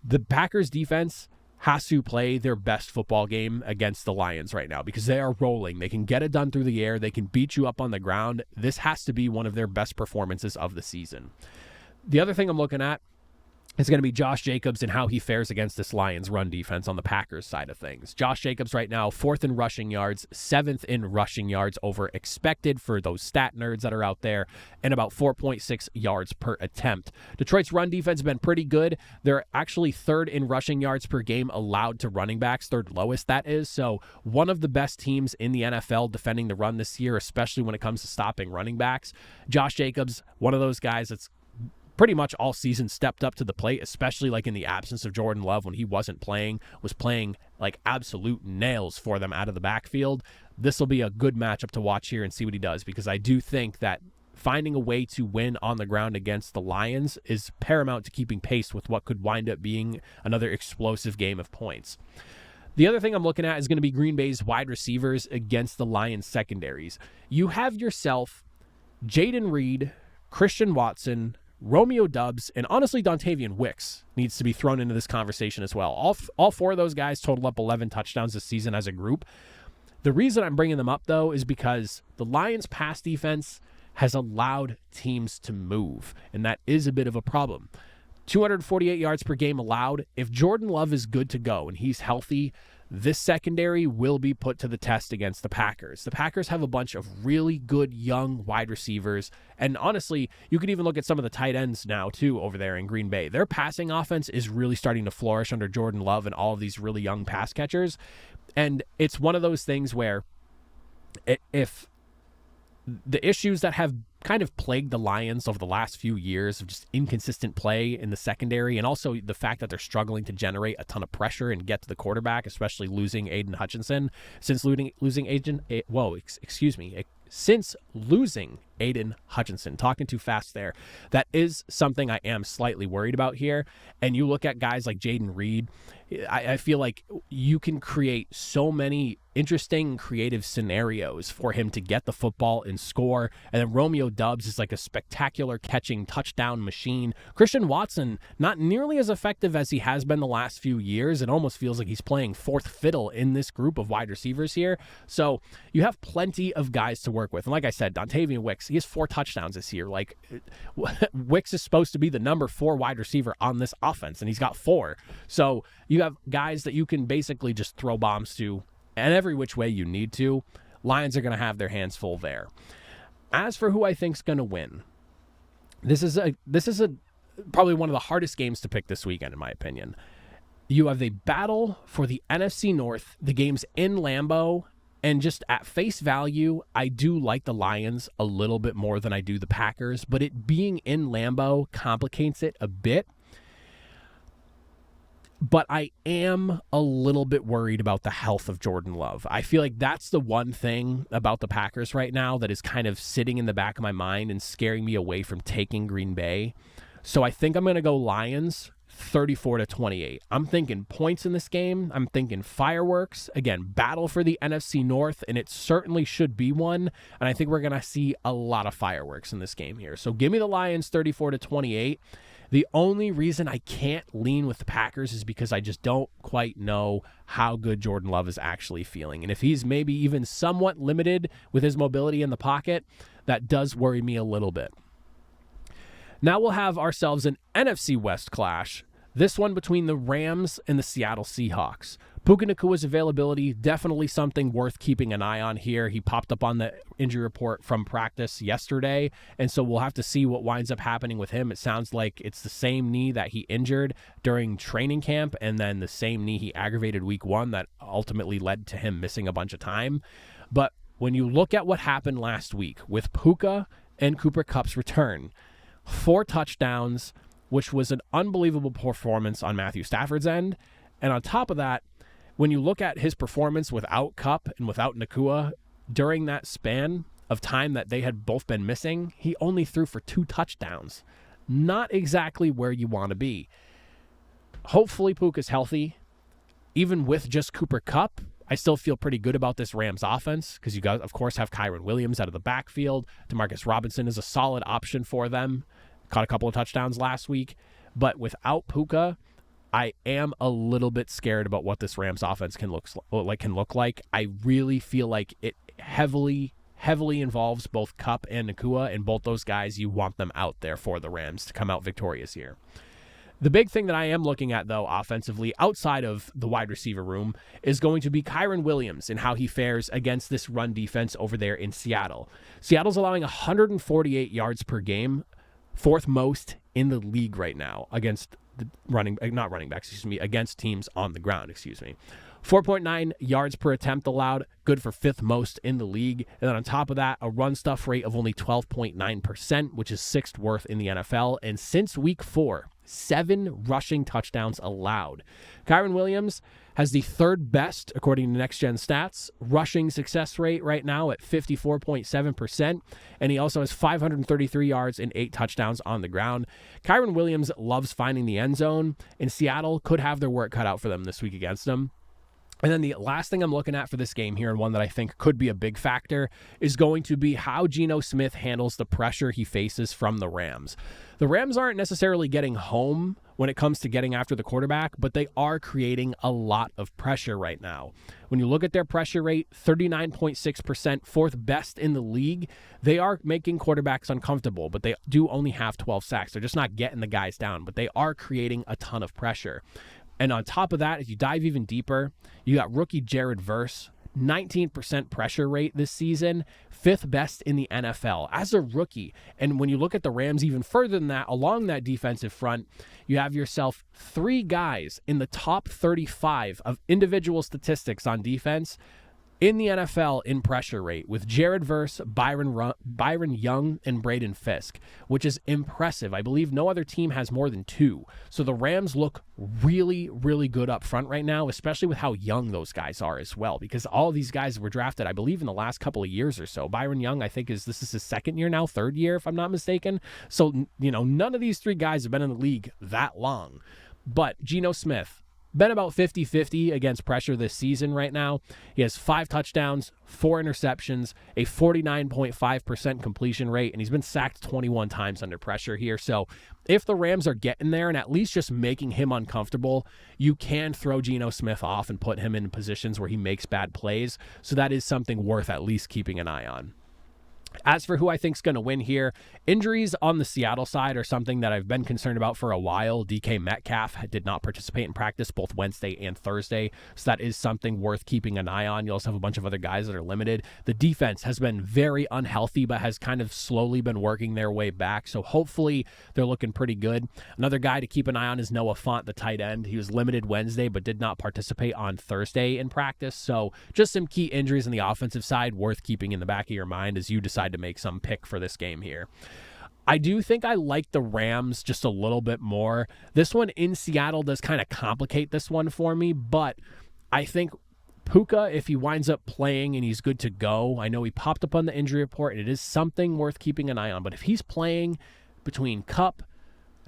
The Packers defense has to play their best football game against the Lions right now because they are rolling. They can get it done through the air. They can beat you up on the ground. This has to be one of their best performances of the season. The other thing I'm looking at is going to be Josh Jacobs and how he fares against this Lions run defense on the Packers side of things. Josh Jacobs right now, 4th in rushing yards, 7th in rushing yards over expected for those stat nerds that are out there, and about 4.6 yards per attempt. Detroit's run defense has been pretty good. They're actually 3rd in rushing yards per game allowed to running backs, 3rd lowest that is. So one of the best teams in the NFL defending the run this year, especially when it comes to stopping running backs. Josh Jacobs, one of those guys that's pretty much all season stepped up to the plate, especially like in the absence of Jordan Love when he wasn't playing, was playing like absolute nails for them out of the backfield. This will be a good matchup to watch here and see what he does, because I do think that finding a way to win on the ground against the Lions is paramount to keeping pace with what could wind up being another explosive game of points. The other thing I'm looking at is going to be Green Bay's wide receivers against the Lions secondaries. You have yourself Jaden Reed, Christian Watson, Romeo Doubs, and honestly, Dontavian Wicks needs to be thrown into this conversation as well. All 4 of those guys total up 11 touchdowns this season as a group. The reason I'm bringing them up, though, is because the Lions' pass defense has allowed teams to move, and that is a bit of a problem. 248 yards per game allowed. If Jordan Love is good to go and he's healthy, this secondary will be put to the test against the Packers. The Packers have a bunch of really good young wide receivers. And honestly, you could even look at some of the tight ends now, too, over there in Green Bay. Their passing offense is really starting to flourish under Jordan Love and all of these really young pass catchers. And it's one of those things where if the issues that have kind of plagued the Lions over the last few years of just inconsistent play in the secondary, and also the fact that they're struggling to generate a ton of pressure and get to the quarterback, especially losing Aiden Hutchinson. Since losing Aiden Hutchinson. Talking too fast there. That is something I am slightly worried about here. And you look at guys like Jaden Reed, I feel like you can create so many interesting creative scenarios for him to get the football and score. And then Romeo Doubs is like a spectacular catching touchdown machine. Christian Watson, not nearly as effective as he has been the last few years. It almost feels like he's playing fourth fiddle in this group of wide receivers here. So you have plenty of guys to work with. And like I said, Dontavian Wicks, he has 4 touchdowns this year. Like, Wicks is supposed to be the number 4 wide receiver on this offense, and he's got 4. So you have guys that you can basically just throw bombs to and every which way you need to. Lions are going to have their hands full there. As for who I think's going to win, this is probably one of the hardest games to pick this weekend, in my opinion. You have a battle for the NFC North. The game's in Lambeau, and just at face value, I do like the Lions a little bit more than I do the Packers, but it being in Lambeau complicates it a bit. But I am a little bit worried about the health of Jordan Love. I feel like that's the one thing about the Packers right now that is kind of sitting in the back of my mind and scaring me away from taking Green Bay. So I think I'm going to go Lions 34-28. I'm thinking points in this game. I'm thinking fireworks. Again, battle for the NFC North, and it certainly should be one. And I think we're going to see a lot of fireworks in this game here. So give me the Lions 34-28. The only reason I can't lean with the Packers is because I just don't quite know how good Jordan Love is actually feeling. And if he's maybe even somewhat limited with his mobility in the pocket, that does worry me a little bit. Now we'll have ourselves an NFC West clash. This one between the Rams and the Seattle Seahawks. Puka Nakua's availability, definitely something worth keeping an eye on here. He popped up on the injury report from practice yesterday, and so we'll have to see what winds up happening with him. It sounds like it's the same knee that he injured during training camp, and then the same knee he aggravated week 1 that ultimately led to him missing a bunch of time. But when you look at what happened last week with Puka and Cooper Kupp's return, 4 touchdowns, which was an unbelievable performance on Matthew Stafford's end. And on top of that, when you look at his performance without Kupp and without Nakua during that span of time that they had both been missing, he only threw for 2 touchdowns. Not exactly where you want to be. Hopefully Puka's healthy. Even with just Cooper Kupp, I still feel pretty good about this Rams offense because you guys, of course, have Kyron Williams out of the backfield. Demarcus Robinson is a solid option for them. Caught a couple of touchdowns last week. But without Puka, I am a little bit scared about what this Rams offense can look like. I really feel like it heavily involves both Kupp and Nakua, and both those guys, you want them out there for the Rams to come out victorious here. The big thing that I am looking at, though, offensively, outside of the wide receiver room, is going to be Kyron Williams and how he fares against this run defense over there in Seattle. Seattle's allowing 148 yards per game, 4th most in the league right now against against teams on the ground, 4.9 yards per attempt allowed, good for 5th most in the league. And then on top of that, a run stuff rate of only 12.9%, which is 6th worst in the NFL. And since week 4, 7 rushing touchdowns allowed. Kyron Williams has the 3rd best, according to Next Gen Stats, rushing success rate right now at 54.7%. And he also has 533 yards and 8 touchdowns on the ground. Kyron Williams loves finding the end zone, and Seattle could have their work cut out for them this week against them. And then the last thing I'm looking at for this game here, and one that I think could be a big factor, is going to be how Geno Smith handles the pressure he faces from the Rams. The Rams aren't necessarily getting home when it comes to getting after the quarterback, but they are creating a lot of pressure right now. When you look at their pressure rate, 39.6%, 4th best in the league, they are making quarterbacks uncomfortable, but they do only have 12 sacks. They're just not getting the guys down, but they are creating a ton of pressure. And on top of that, if you dive even deeper, you got rookie Jared Verse, 19% pressure rate this season, 5th best in the NFL as a rookie. And when you look at the Rams even further than that, along that defensive front, you have yourself 3 guys in the top 35 of individual statistics on defense in the NFL in pressure rate with Jared Verse, Byron Young, and Braden Fisk, which is impressive. I believe no other team has more than 2. So the Rams look really, really good up front right now, especially with how young those guys are as well, because all of these guys were drafted, I believe, in the last couple of years or so. Byron Young, I think, this is his 2nd year now, 3rd year, if I'm not mistaken. So, none of these 3 guys have been in the league that long. But Geno Smith, been about 50-50 against pressure this season right now. He has 5 touchdowns, 4 interceptions, a 49.5% completion rate, and he's been sacked 21 times under pressure here. So if the Rams are getting there and at least just making him uncomfortable, you can throw Geno Smith off and put him in positions where he makes bad plays. So that is something worth at least keeping an eye on. As for who I think is going to win here, injuries on the Seattle side are something that I've been concerned about for a while. DK Metcalf did not participate in practice both Wednesday and Thursday, so that is something worth keeping an eye on. You also have a bunch of other guys that are limited. The defense has been very unhealthy, but has kind of slowly been working their way back, so hopefully they're looking pretty good. Another guy to keep an eye on is Noah Fant, the tight end. He was limited Wednesday, but did not participate on Thursday in practice, so just some key injuries on the offensive side worth keeping in the back of your mind as you decide to make some pick for this game here. I do think I like the Rams just a little bit more. This one in Seattle does kind of complicate this one for me, but I think Puka, if he winds up playing and he's good to go, I know he popped up on the injury report and it is something worth keeping an eye on, but if he's playing between Kupp,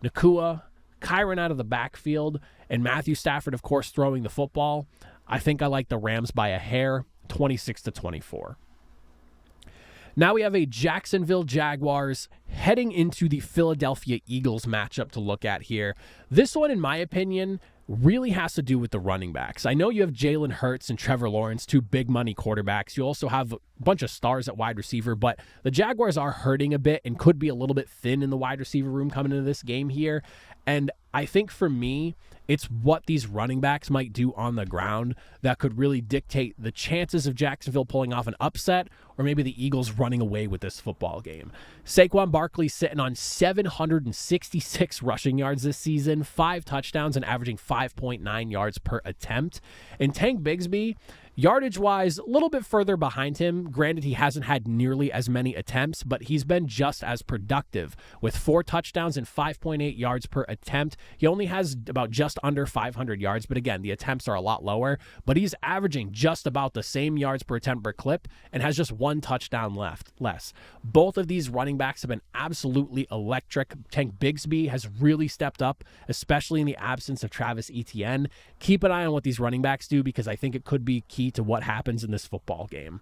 Nakua, Kyron out of the backfield, and Matthew Stafford, of course, throwing the football, I think I like the Rams by a hair, 26-24. Now we have a Jacksonville Jaguars heading into the Philadelphia Eagles matchup to look at here. This one, in my opinion, really has to do with the running backs. I know you have Jalen Hurts and Trevor Lawrence, 2 big money quarterbacks. You also have a bunch of stars at wide receiver, but the Jaguars are hurting a bit and could be a little bit thin in the wide receiver room coming into this game here. And I think for me, it's what these running backs might do on the ground that could really dictate the chances of Jacksonville pulling off an upset or maybe the Eagles running away with this football game. Saquon Barkley sitting on 766 rushing yards this season, 5 touchdowns and averaging 5.9 yards per attempt. And Tank Bigsby, yardage-wise, a little bit further behind him. Granted, he hasn't had nearly as many attempts, but he's been just as productive with 4 touchdowns and 5.8 yards per attempt. He only has about just under 500 yards, but again, the attempts are a lot lower, but he's averaging just about the same yards per attempt per clip and has just 1 touchdown less. Both of these running backs have been absolutely electric. Tank Bigsby has really stepped up, especially in the absence of Travis Etienne. Keep an eye on what these running backs do because I think it could be key to what happens in this football game.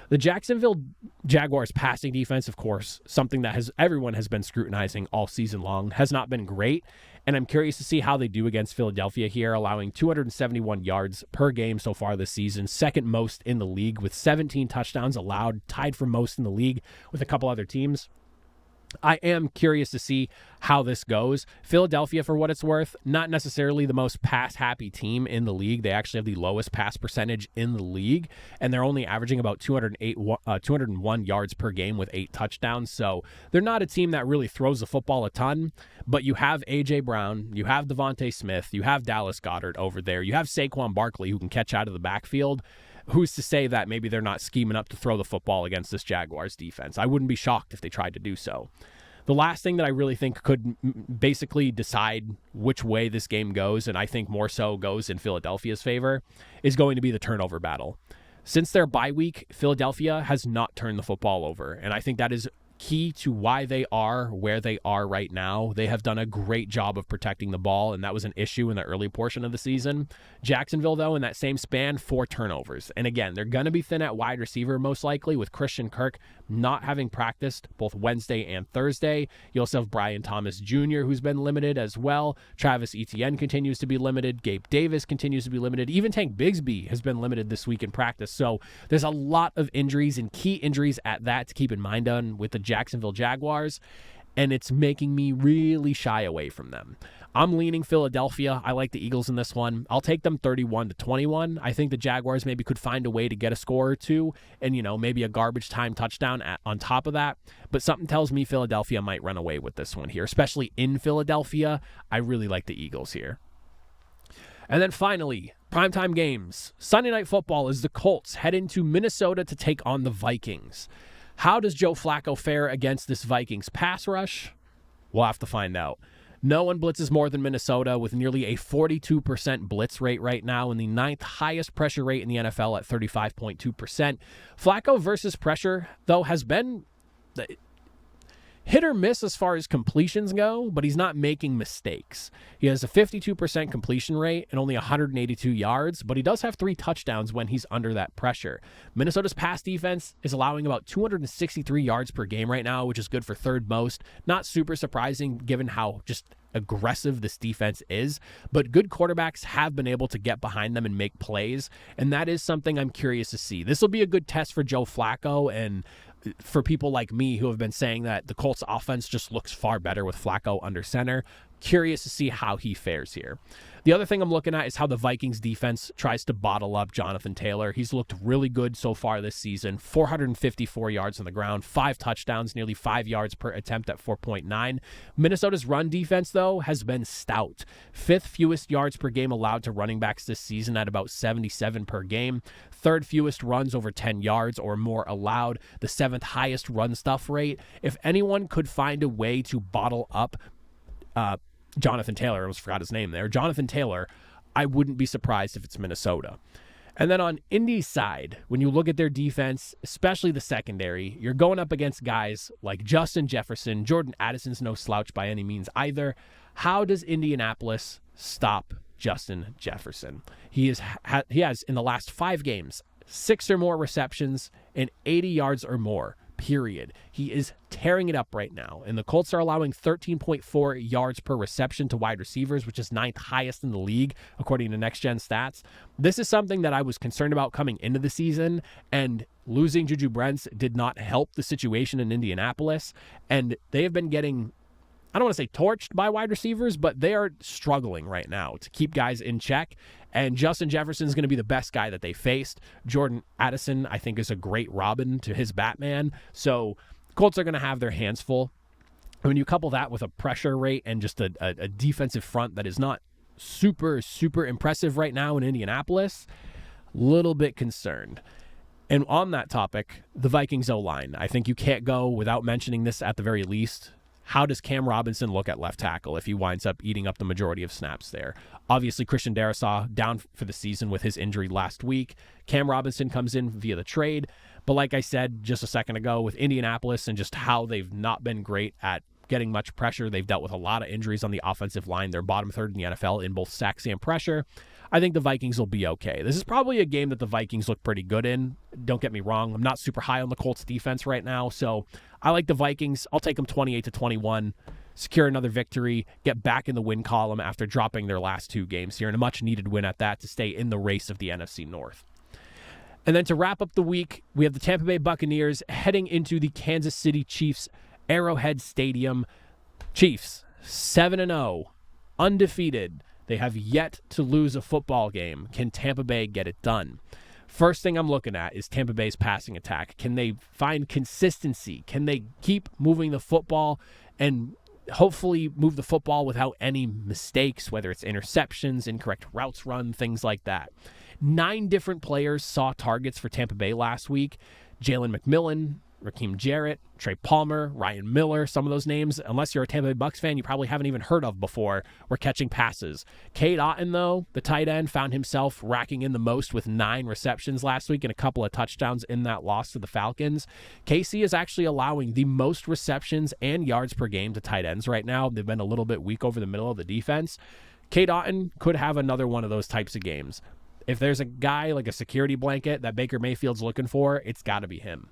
The Jacksonville Jaguars passing defense, of course, something that everyone has been scrutinizing all season long, has not been great, and I'm curious to see how they do against Philadelphia here, allowing 271 yards per game so far this season, 2nd most in the league with 17 touchdowns allowed, tied for most in the league with a couple other teams. I am curious to see how this goes. Philadelphia, for what it's worth, not necessarily the most pass-happy team in the league. They actually have the lowest pass percentage in the league, and they're only averaging about 201 yards per game with 8 touchdowns. So they're not a team that really throws the football a ton, but you have A.J. Brown, you have Devontae Smith, you have Dallas Goedert over there, you have Saquon Barkley who can catch out of the backfield. Who's to say that maybe they're not scheming up to throw the football against this Jaguars defense? I wouldn't be shocked if they tried to do so. The last thing that I really think could basically decide which way this game goes, and I think more so goes in Philadelphia's favor, is going to be the turnover battle. Since their bye week, Philadelphia has not turned the football over, and I think that is key to why they are where they are right now. They have done a great job of protecting the ball, and that was an issue in the early portion of the season. Jacksonville, though, in that same span, 4 turnovers. And again, they're going to be thin at wide receiver, most likely, with Christian Kirk not having practiced both Wednesday and Thursday. You also have Brian Thomas Jr., who's been limited as well. Travis Etienne continues to be limited. Gabe Davis continues to be limited. Even Tank Bigsby has been limited this week in practice. So there's a lot of injuries and key injuries at that to keep in mind on with the Jacksonville Jaguars, and it's making me really shy away from them. I'm leaning Philadelphia. I like the Eagles in this one. I'll take them 31-21. I think the Jaguars maybe could find a way to get a score or two and, maybe a garbage time touchdown on top of that. But something tells me Philadelphia might run away with this one here, especially in Philadelphia. I really like the Eagles here. And then finally, Primetime games. Sunday Night Football is the Colts head into Minnesota to take on the Vikings. How does Joe Flacco fare against this Vikings pass rush? We'll have to find out. No one blitzes more than Minnesota, with nearly a 42% blitz rate right now and the 9th highest pressure rate in the NFL at 35.2%. Flacco versus pressure, though, has been hit or miss as far as completions go, but he's not making mistakes. He has a 52% completion rate and only 182 yards, but he does have 3 touchdowns when he's under that pressure. Minnesota's pass defense is allowing about 263 yards per game right now, which is good for 3rd most. Not super surprising given how just aggressive this defense is, but good quarterbacks have been able to get behind them and make plays, and that is something I'm curious to see. This will be a good test for Joe Flacco and for people like me who have been saying that the Colts offense just looks far better with Flacco under center. Curious to see how he fares here. The other thing I'm looking at is how the Vikings defense tries to bottle up Jonathan Taylor. He's looked really good so far this season. 454 yards on the ground, 5 touchdowns, nearly 5 yards per attempt at 4.9. Minnesota's run defense, though, has been stout. 5th fewest yards per game allowed to running backs this season at about 77 per game. 3rd fewest runs over 10 yards or more allowed. The 7th highest run stuff rate. If anyone could find a way to bottle up Jonathan Taylor, I almost forgot his name there, Jonathan Taylor, I wouldn't be surprised if it's Minnesota. And then on Indy's side, when you look at their defense, especially the secondary, you're going up against guys like Justin Jefferson. Jordan Addison's no slouch by any means either. How does Indianapolis stop Justin Jefferson? He has in the last 5 games, 6 or more receptions and 80 yards or more. Period. He is tearing it up right now. And the Colts are allowing 13.4 yards per reception to wide receivers, which is 9th highest in the league, according to Next Gen Stats. This is something that I was concerned about coming into the season, and losing Juju Brents did not help the situation in Indianapolis. And they have been getting, I don't want to say torched by wide receivers, but they are struggling right now to keep guys in check. And Justin Jefferson is going to be the best guy that they faced. Jordan Addison, I think, is a great Robin to his Batman. So Colts are going to have their hands full. And when you couple that with a pressure rate and just a defensive front that is not super, super impressive right now in Indianapolis, a little bit concerned. And on that topic, the Vikings O-line. I think you can't go without mentioning this at the very least. How does Cam Robinson look at left tackle if he winds up eating up the majority of snaps there? Obviously, Christian Darrisaw down for the season with his injury last week. Cam Robinson comes in via the trade. But like I said just a second ago, with Indianapolis and just how they've not been great at getting much pressure, they've dealt with a lot of injuries on the offensive line. They're bottom 3rd in the NFL in both sacks and pressure. I think the Vikings will be okay. This is probably a game that the Vikings look pretty good in. Don't get me wrong. I'm not super high on the Colts defense right now, so I like the Vikings. I'll take them 28-21, secure another victory, get back in the win column after dropping their last 2 games here, and a much-needed win at that to stay in the race of the NFC North. And then to wrap up the week, we have the Tampa Bay Buccaneers heading into the Kansas City Chiefs Arrowhead Stadium. Chiefs, 7-0, undefeated. They have yet to lose a football game. Can Tampa Bay get it done? First thing I'm looking at is Tampa Bay's passing attack. Can they find consistency? Can they keep moving the football and hopefully move the football without any mistakes, whether it's interceptions, incorrect routes run, things like that? 9 different players saw targets for Tampa Bay last week. Jalen McMillan, Raheem Jarrett, Trey Palmer, Ryan Miller, some of those names, unless you're a Tampa Bay Bucs fan, you probably haven't even heard of before, were catching passes. Cade Otton, though, the tight end, found himself racking in the most with 9 receptions last week and a couple of touchdowns in that loss to the Falcons. KC is actually allowing the most receptions and yards per game to tight ends right now. They've been a little bit weak over the middle of the defense. Cade Otton could have another one of those types of games. If there's a guy like a security blanket that Baker Mayfield's looking for, it's got to be him.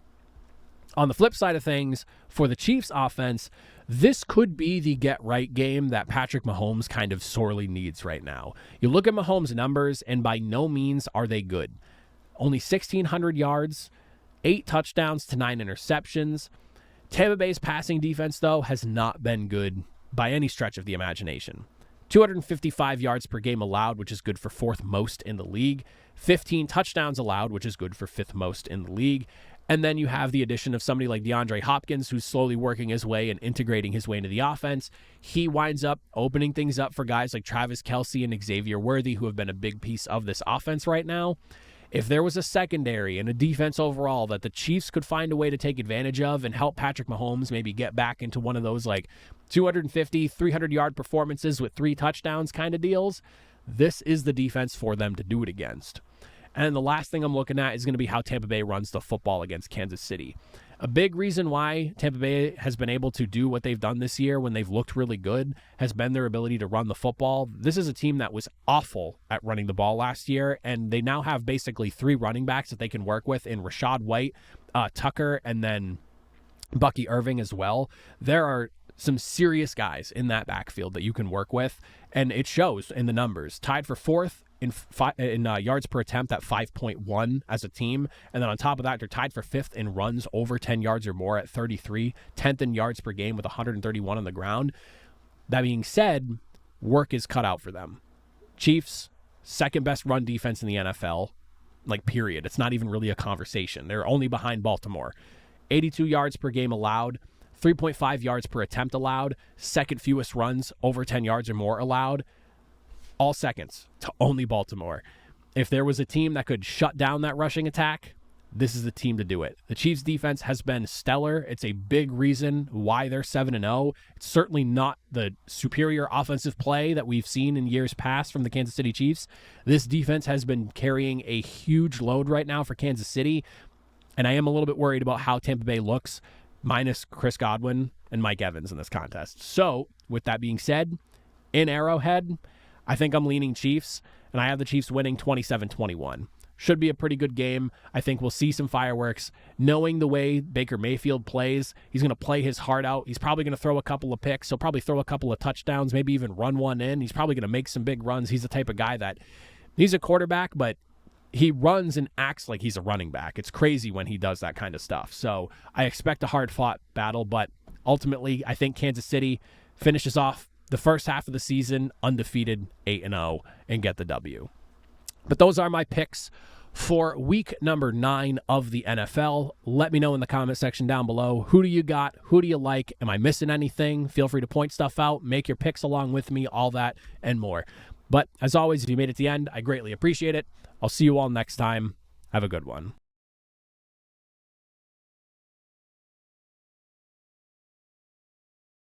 On the flip side of things, for the Chiefs offense, this could be the get-right game that Patrick Mahomes kind of sorely needs right now. You look at Mahomes' numbers, and by no means are they good. Only 1,600 yards, 8 touchdowns to 9 interceptions. Tampa Bay's passing defense, though, has not been good by any stretch of the imagination. 255 yards per game allowed, which is good for 4th most in the league. 15 touchdowns allowed, which is good for 5th most in the league. And then you have the addition of somebody like DeAndre Hopkins, who's slowly working his way and integrating his way into the offense. He winds up opening things up for guys like Travis Kelce and Xavier Worthy, who have been a big piece of this offense right now. If there was a secondary and a defense overall that the Chiefs could find a way to take advantage of and help Patrick Mahomes maybe get back into one of those like 250, 300-yard performances with 3 touchdowns kind of deals, this is the defense for them to do it against. And the last thing I'm looking at is going to be how Tampa Bay runs the football against Kansas City. A big reason why Tampa Bay has been able to do what they've done this year when they've looked really good has been their ability to run the football. This is a team that was awful at running the ball last year, and they now have basically 3 running backs that they can work with in Rashad White, Tucker, and then Bucky Irving as well. There are some serious guys in that backfield that you can work with, and it shows in the numbers. Tied for 4th in yards per attempt at 5.1 as a team. And then on top of that, they're tied for 5th in runs over 10 yards or more at 33, 10th in yards per game with 131 on the ground. That being said, work is cut out for them. Chiefs, second best run defense in the NFL, like period. It's not even really a conversation. They're only behind Baltimore. 82 yards per game allowed, 3.5 yards per attempt allowed, second fewest runs over 10 yards or more allowed. All seconds to only Baltimore. If there was a team that could shut down that rushing attack, this is the team to do it. The Chiefs' defense has been stellar. It's a big reason why they're 7-0. It's certainly not the superior offensive play that we've seen in years past from the Kansas City Chiefs. This defense has been carrying a huge load right now for Kansas City, and I am a little bit worried about how Tampa Bay looks, minus Chris Godwin and Mike Evans in this contest. So, with that being said, in Arrowhead, I think I'm leaning Chiefs, and I have the Chiefs winning 27-21. Should be a pretty good game. I think we'll see some fireworks. Knowing the way Baker Mayfield plays, he's going to play his heart out. He's probably going to throw a couple of picks. He'll probably throw a couple of touchdowns, maybe even run one in. He's probably going to make some big runs. He's the type of guy that he's a quarterback, but he runs and acts like he's a running back. It's crazy when he does that kind of stuff. So I expect a hard-fought battle, but ultimately I think Kansas City finishes off the first half of the season undefeated 8-0 and get the W. But those are my picks for week number 9 of the NFL. Let me know in the comment section down below. Who do you got? Who do you like? Am I missing anything? Feel free to point stuff out. Make your picks along with me, all that and more. But as always, if you made it to the end, I greatly appreciate it. I'll see you all next time. Have a good one.